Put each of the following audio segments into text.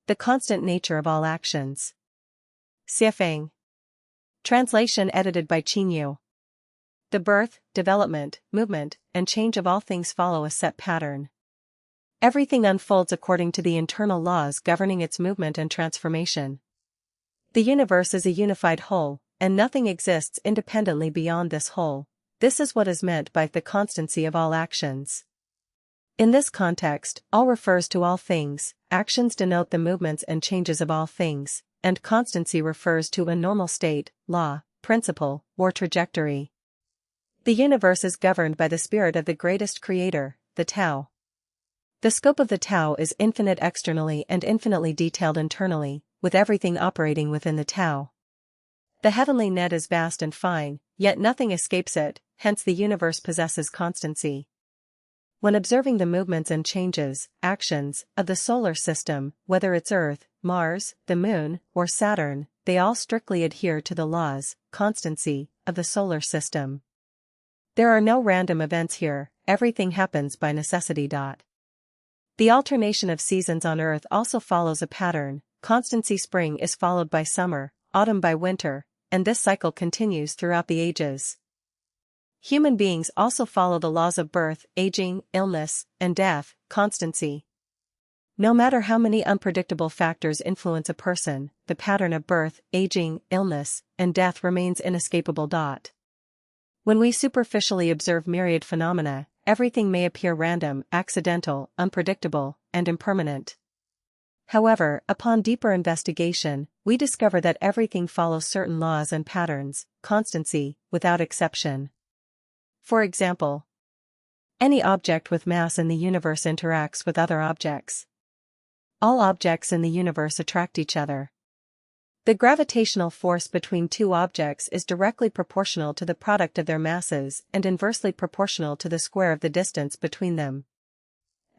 The constant nature of all actions. Siafeng. Translation edited by Qinyu. The birth, development, movement, and change of all things follow a set pattern. Everything unfolds according to the internal laws governing its movement and transformation. The universe is a unified whole, and nothing exists independently beyond this whole. This is what is meant by the constancy of all actions. In this context, all refers to all things, actions denote the movements and changes of all things, and constancy refers to a normal state, law, principle, or trajectory. The universe is governed by the spirit of the greatest creator, the Tao. The scope of the Tao is infinite externally and infinitely detailed internally, with everything operating within the Tao. The heavenly net is vast and fine, yet nothing escapes it, hence the universe possesses constancy. When observing the movements and changes, actions, of the solar system, whether it's Earth, Mars, the Moon, or Saturn, they all strictly adhere to the laws, constancy, of the solar system. There are no random events here, everything happens by necessity. The alternation of seasons on Earth also follows a pattern. Constancy. Spring is followed by summer, autumn by winter, and this cycle continues throughout the ages. Human beings also follow the laws of birth, aging, illness, and death, constancy. No matter how many unpredictable factors influence a person, the pattern of birth, aging, illness, and death remains inescapable. When we superficially observe myriad phenomena, everything may appear random, accidental, unpredictable, and impermanent. However, upon deeper investigation, we discover that everything follows certain laws and patterns, constancy, without exception. For example, any object with mass in the universe interacts with other objects. All objects in the universe attract each other. The gravitational force between two objects is directly proportional to the product of their masses and inversely proportional to the square of the distance between them.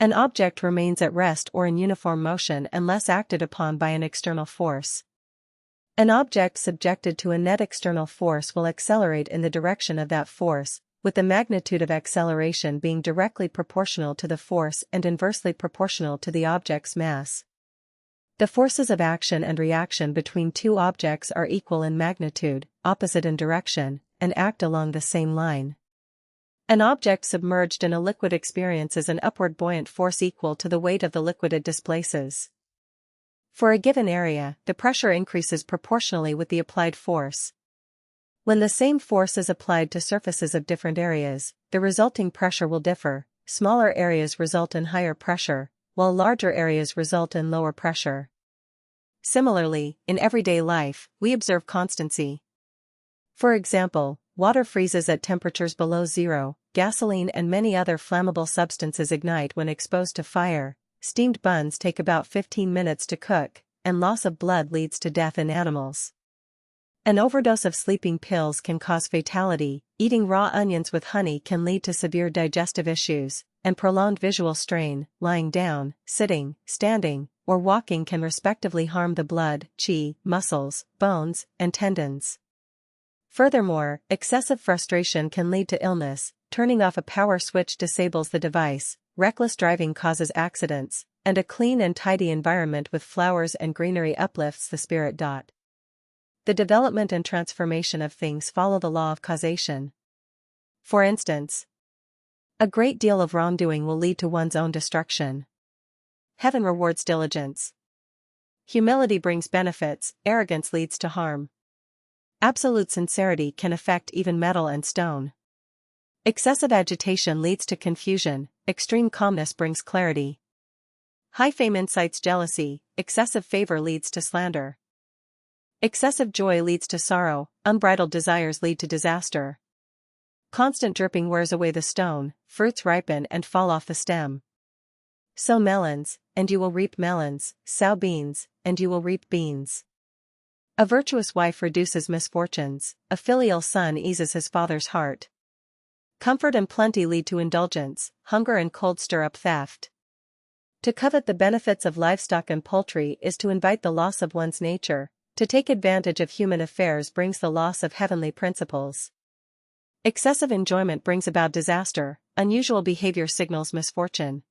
An object remains at rest or in uniform motion unless acted upon by an external force. An object subjected to a net external force will accelerate in the direction of that force, with the magnitude of acceleration being directly proportional to the force and inversely proportional to the object's mass. The forces of action and reaction between two objects are equal in magnitude, opposite in direction, and act along the same line. An object submerged in a liquid experiences an upward buoyant force equal to the weight of the liquid it displaces. For a given area, the pressure increases proportionally with the applied force. When the same force is applied to surfaces of different areas, the resulting pressure will differ. Smaller areas result in higher pressure, while larger areas result in lower pressure. Similarly, in everyday life, we observe constancy. For example, water freezes at temperatures below zero, gasoline and many other flammable substances ignite when exposed to fire, steamed buns take about 15 minutes to cook, and loss of blood leads to death in animals. An overdose of sleeping pills can cause fatality, eating raw onions with honey can lead to severe digestive issues, and prolonged visual strain, lying down, sitting, standing, or walking can respectively harm the blood, qi, muscles, bones, and tendons. Furthermore, excessive frustration can lead to illness, turning off a power switch disables the device, reckless driving causes accidents, and a clean and tidy environment with flowers and greenery uplifts the spirit. The development and transformation of things follow the law of causation. For instance, a great deal of wrongdoing will lead to one's own destruction. Heaven rewards diligence. Humility brings benefits, arrogance leads to harm. Absolute sincerity can affect even metal and stone. Excessive agitation leads to confusion, extreme calmness brings clarity. High fame incites jealousy, excessive favor leads to slander. Excessive joy leads to sorrow, unbridled desires lead to disaster. Constant dripping wears away the stone, fruits ripen and fall off the stem. Sow melons, and you will reap melons, sow beans, and you will reap beans. A virtuous wife reduces misfortunes, a filial son eases his father's heart. Comfort and plenty lead to indulgence, hunger and cold stir up theft. To covet the benefits of livestock and poultry is to invite the loss of one's nature, to take advantage of human affairs brings the loss of heavenly principles. Excessive enjoyment brings about disaster, unusual behavior signals misfortune.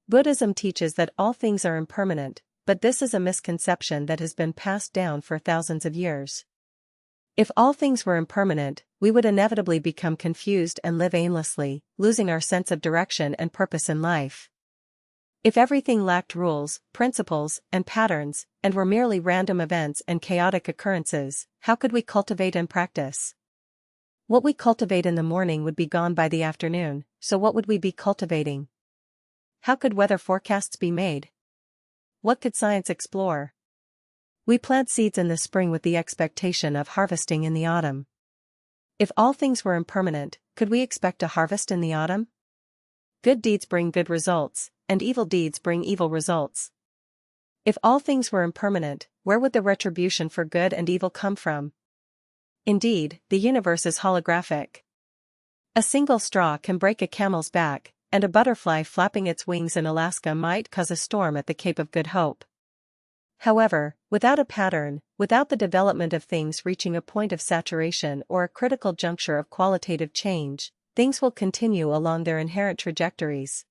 Buddhism teaches that all things are impermanent, but this is a misconception that has been passed down for thousands of years. If all things were impermanent, we would inevitably become confused and live aimlessly, losing our sense of direction and purpose in life. If everything lacked rules, principles, and patterns, and were merely random events and chaotic occurrences, how could we cultivate and practice? What we cultivate in the morning would be gone by the afternoon, so what would we be cultivating? How could weather forecasts be made? What could science explore? We plant seeds in the spring with the expectation of harvesting in the autumn. If all things were impermanent, could we expect a harvest in the autumn? Good deeds bring good results, and evil deeds bring evil results. If all things were impermanent, where would the retribution for good and evil come from? Indeed, the universe is holographic. A single straw can break a camel's back, and a butterfly flapping its wings in Alaska might cause a storm at the Cape of Good Hope. However, without a pattern, without the development of things reaching a point of saturation or a critical juncture of qualitative change, things will continue along their inherent trajectories.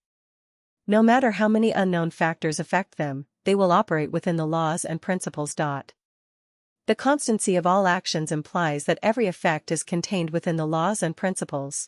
No matter how many unknown factors affect them, they will operate within the laws and principles. The constancy of all actions implies that every effect is contained within the laws and principles.